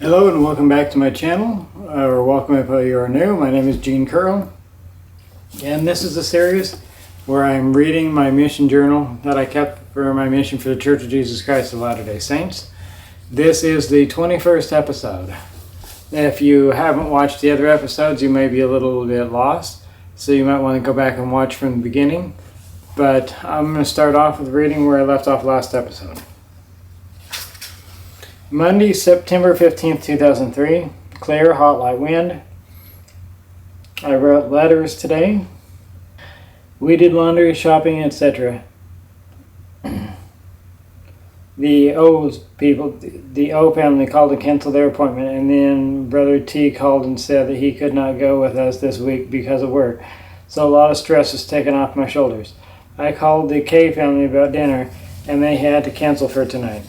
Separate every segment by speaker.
Speaker 1: Hello and welcome back to my channel, or welcome if you are new. My name is Gene Curl, and this is a series where I'm reading my mission journal that I kept for my mission for the Church of Jesus Christ of Latter-day Saints. This is the 21st episode. If you haven't watched the other episodes, you may be a little bit lost, so you might want to go back and watch from the beginning. But I'm going to start off with reading where I left off last episode. Monday, September 15th, 2003. Clear, hot, light wind. I wrote letters today. We did laundry, shopping, etc. The O family called to cancel their appointment, and then Brother T called and said that he could not go with us this week because of work. So a lot of stress was taken off my shoulders. I called the K family about dinner, and they had to cancel for tonight.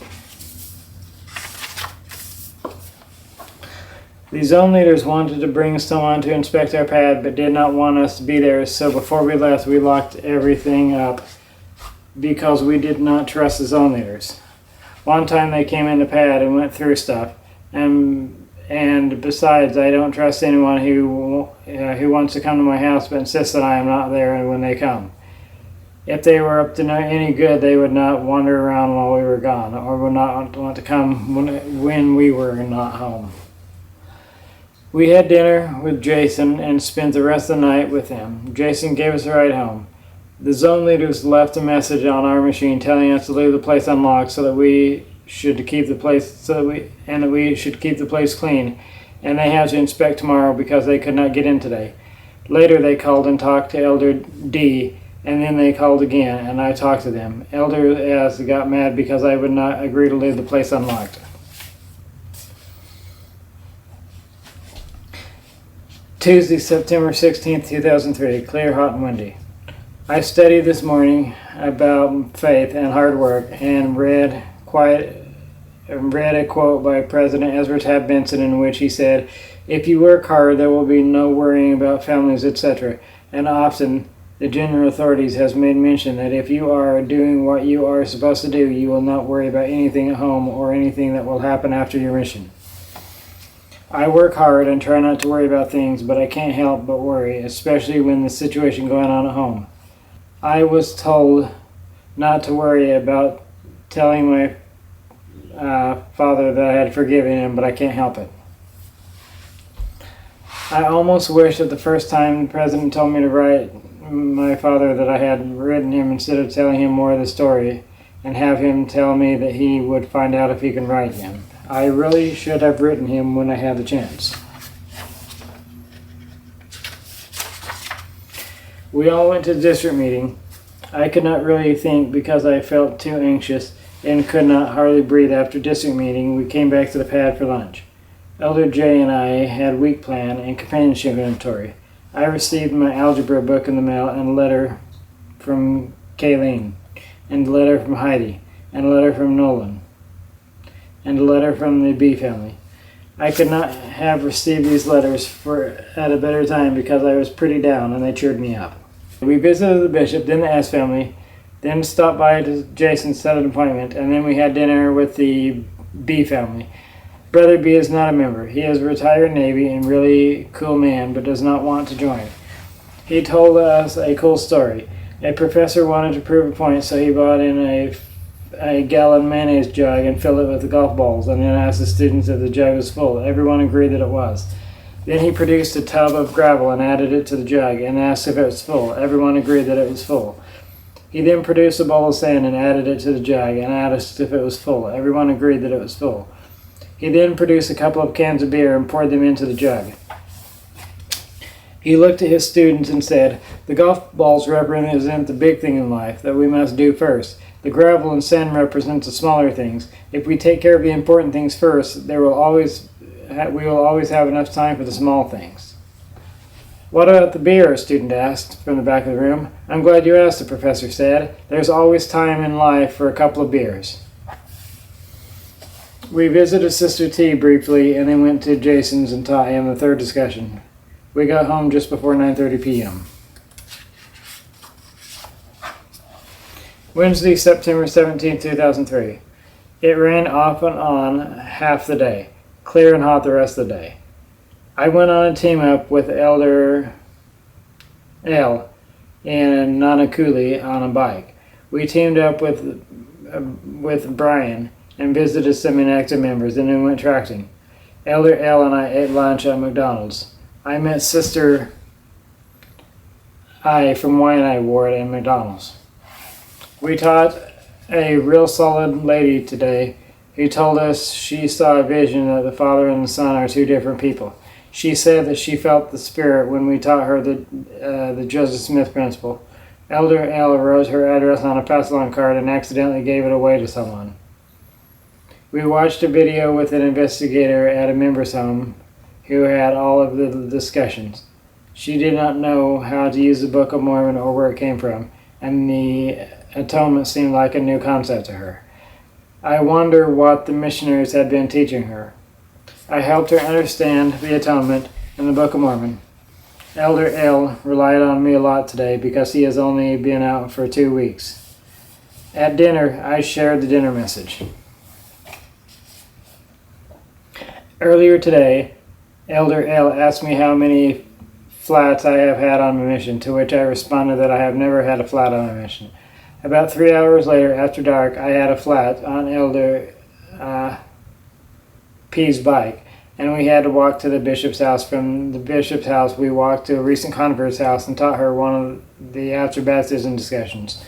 Speaker 1: The zone leaders wanted to bring someone to inspect our pad, but did not want us to be there, so before we left, we locked everything up because we did not trust the zone leaders. One time they came in the pad and went through stuff, and besides, I don't trust anyone who wants to come to my house but insists that I am not there when they come. If they were up to any good, they would not wander around while we were gone, or would not want to come when we were not home. We had dinner with Jason and spent the rest of the night with him. Jason gave us a ride home. The zone leaders left a message on our machine telling us to leave the place unlocked so that we should keep the place clean, and they have to inspect tomorrow because they could not get in today. Later they called and talked to Elder D, and then they called again, and I talked to them. Elder S got mad because I would not agree to leave the place unlocked. Tuesday, September 16th, 2003. Clear, hot, and windy. I studied this morning about faith and hard work and read a quote by President Ezra Taft Benson in which he said, "If you work hard, there will be no worrying about families, etc." And often, the general authorities has made mention that if you are doing what you are supposed to do, you will not worry about anything at home or anything that will happen after your mission. I work hard and try not to worry about things, but I can't help but worry, especially when the situation going on at home. I was told not to worry about telling my father that I had forgiven him, but I can't help it. I almost wish that the first time the president told me to write my father that I had written him instead of telling him more of the story and have him tell me that he would find out if he can write him. I really should have written him when I had the chance. We all went to the district meeting. I could not really think because I felt too anxious and could not hardly breathe after district meeting. We came back to the pad for lunch. Elder J and I had week plan and companionship inventory. I received my algebra book in the mail and a letter from Kayleen, and a letter from Heidi, and a letter from Nolan, and a letter from the B family. I could not have received these letters at a better time because I was pretty down and they cheered me up. We visited the bishop, then the S family, then stopped by to Jason's set an appointment, and then we had dinner with the B family. Brother B is not a member. He is a retired Navy and really cool man, but does not want to join. He told us a cool story. A professor wanted to prove a point, so he bought in a gallon mayonnaise jug and filled it with the golf balls, and then asked the students if the jug was full. Everyone agreed that it was. Then he produced a tub of gravel and added it to the jug and asked if it was full. Everyone agreed that it was full. He then produced a bowl of sand and added it to the jug and asked if it was full. Everyone agreed that it was full. He then produced a couple of cans of beer and poured them into the jug. He looked at his students and said, "The golf balls represent the big thing in life that we must do first. The gravel and sand represent the smaller things. If we take care of the important things first, we will always have enough time for the small things." "What about the beer?" a student asked from the back of the room. "I'm glad you asked," the professor said. "There's always time in life for a couple of beers." We visited Sister T briefly and then went to Jason's and taught him the third discussion. We got home just before 9:30 p.m. Wednesday, September 17, 2003. It rained off and on half the day. clear and hot the rest of the day. I went on a team up with Elder L in Nanakuli on a bike. We teamed up with Brian and visited some inactive members, and then went tracking. Elder L and I ate lunch at McDonald's. I met Sister I from Waianae Ward at McDonald's. We taught a real solid lady today who told us she saw a vision that the Father and the Son are two different people. She said that she felt the Spirit when we taught her the Joseph Smith principle. Elder L wrote her address on a pass-along card and accidentally gave it away to someone. We watched a video with an investigator at a member's home who had all of the discussions. She did not know how to use the Book of Mormon or where it came from, and the atonement seemed like a new concept to her. I wonder what the missionaries had been teaching her. I helped her understand the atonement and the Book of Mormon. Elder L relied on me a lot today because he has only been out for 2 weeks. At dinner, I shared the dinner message. Earlier today, Elder L asked me how many flats I have had on my mission, to which I responded that I have never had a flat on my mission. About 3 hours later, after dark, I had a flat on Elder P's bike, and we had to walk to the bishop's house. From the bishop's house, we walked to a recent convert's house and taught her one of the after baptism discussions.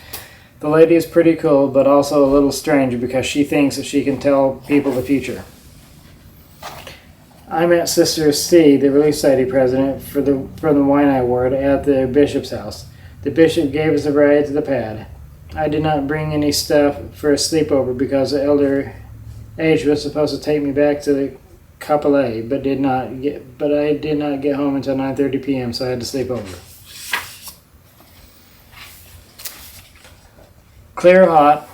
Speaker 1: The lady is pretty cool, but also a little strange because she thinks that she can tell people the future. I met Sister C, the Relief Society president from the Waianae Ward, at the bishop's house. The bishop gave us a ride to the pad. I did not bring any stuff for a sleepover because the Elder H was supposed to take me back to the Kapolei, but I did not get home until 9:30 p.m., so I had to sleep over. Clear hot.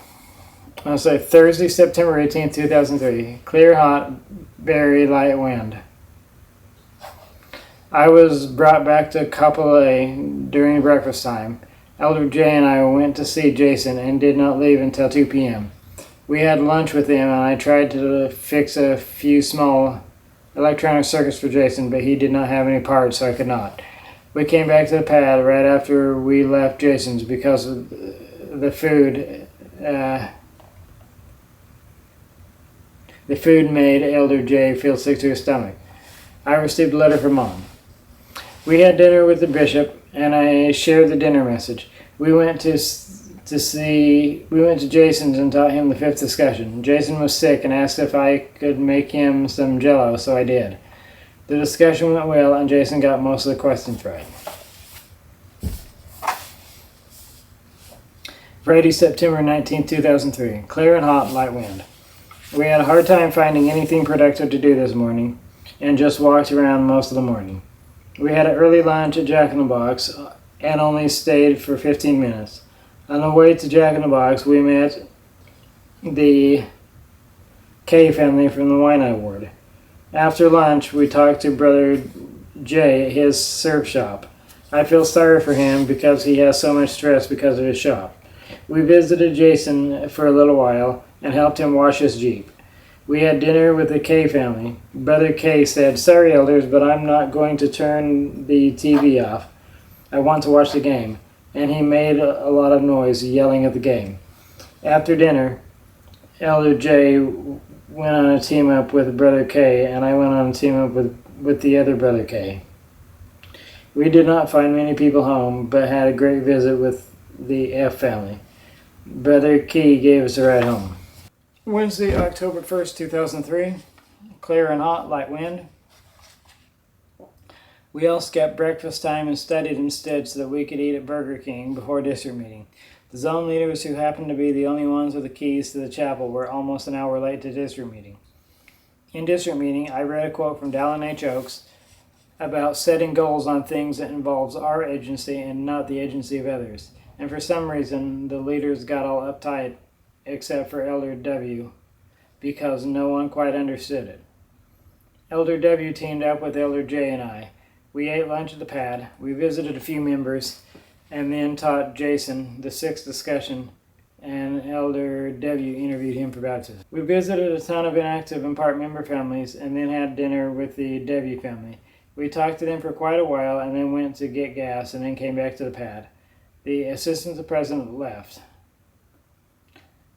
Speaker 1: I'll say Thursday, September 18th, 2003. Clear hot, very light wind. I was brought back to Kapolei during breakfast time. Elder J and I went to see Jason and did not leave until 2 p.m. We had lunch with him, and I tried to fix a few small electronic circuits for Jason, but he did not have any parts, so I could not. We came back to the pad right after we left Jason's because of the food. The food made Elder J feel sick to his stomach. I received a letter from Mom. We had dinner with the bishop, and I shared the dinner message. We went to Jason's and taught him the fifth discussion. Jason was sick and asked if I could make him some jello, so I did. The discussion went well, and Jason got most of the questions right. Friday, September 19, 2003. Clear and hot, light wind. We had a hard time finding anything productive to do this morning, and just walked around most of the morning. We had an early lunch at Jack in the Box, and only stayed for 15 minutes. On the way to Jack in the Box, we met the K family from the Waianae Ward. After lunch, we talked to Brother J at his surf shop. I feel sorry for him because he has so much stress because of his shop. We visited Jason for a little while and helped him wash his Jeep. We had dinner with the K family. Brother K said, "Sorry, elders, but I'm not going to turn the TV off. I want to watch the game." And he made a lot of noise yelling at the game. After dinner, Elder J went on a team up with Brother K, and I went on a team up with the other Brother K. We did not find many people home, but had a great visit with the F family. Brother Key gave us a ride home. Wednesday, October 1st, 2003. Clear and hot, light wind. We all skipped breakfast time and studied instead so that we could eat at Burger King before district meeting. The zone leaders, who happened to be the only ones with the keys to the chapel, were almost an hour late to district meeting. In district meeting, I read a quote from Dallin H. Oaks about setting goals on things that involves our agency and not the agency of others. And for some reason, the leaders got all uptight, except for Elder W, because no one quite understood it. Elder W teamed up with Elder J and I. We ate lunch at the pad, we visited a few members, and then taught Jason the sixth discussion and Elder W interviewed him for baptism. We visited a ton of inactive and part member families and then had dinner with the W family. We talked to them for quite a while and then went to get gas and then came back to the pad. The assistant to the president left.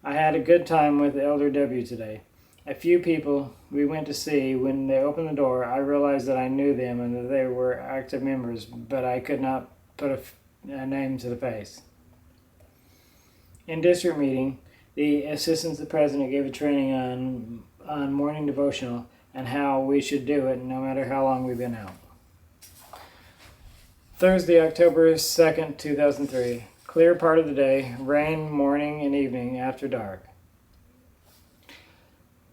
Speaker 1: I had a good time with Elder W today. A few people we went to see, when they opened the door, I realized that I knew them and that they were active members, but I could not put a name to the face. In district meeting, the assistant to the president gave a training on morning devotional and how we should do it no matter how long we've been out. Thursday, October 2nd, 2003. Clear part of the day, rain morning and evening after dark.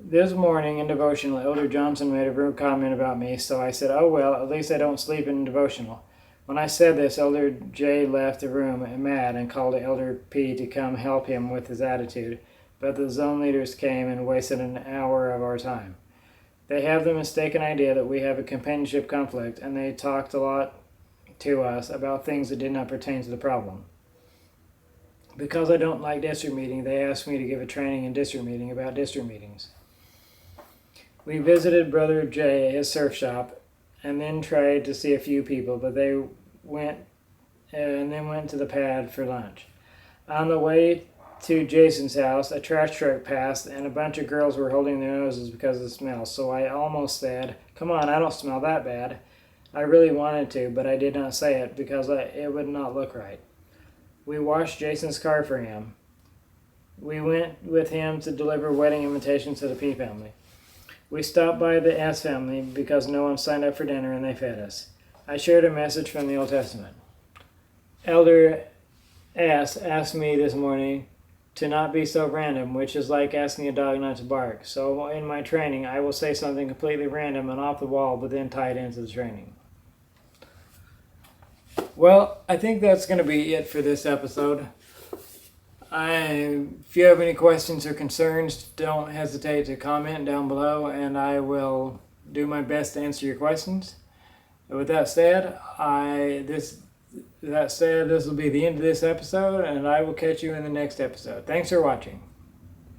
Speaker 1: This morning in devotional, Elder Johnson made a rude comment about me, so I said, "Oh well, at least I don't sleep in devotional." When I said this, Elder J left the room mad and called Elder P to come help him with his attitude, but the zone leaders came and wasted an hour of our time. They have the mistaken idea that we have a companionship conflict, and they talked a lot to us about things that did not pertain to the problem. Because I don't like district meeting, they asked me to give a training in district meeting about district meetings. We visited Brother J at his surf shop and then tried to see a few people, but they went to the pad for lunch. On the way to Jason's house, a trash truck passed and a bunch of girls were holding their noses because of the smell, so I almost said, "Come on, I don't smell that bad." I really wanted to, but I did not say it because it would not look right. We washed Jason's car for him. We went with him to deliver wedding invitations to the P family. We stopped by the S family because no one signed up for dinner and they fed us. I shared a message from the Old Testament. Elder S asked me this morning to not be so random, which is like asking a dog not to bark. So in my training, I will say something completely random and off the wall, but then tie it into the training. Well, I think that's going to be it for this episode. If you have any questions or concerns, don't hesitate to comment down below, and I will do my best to answer your questions. With that said, this will be the end of this episode, and I will catch you in the next episode. Thanks for watching.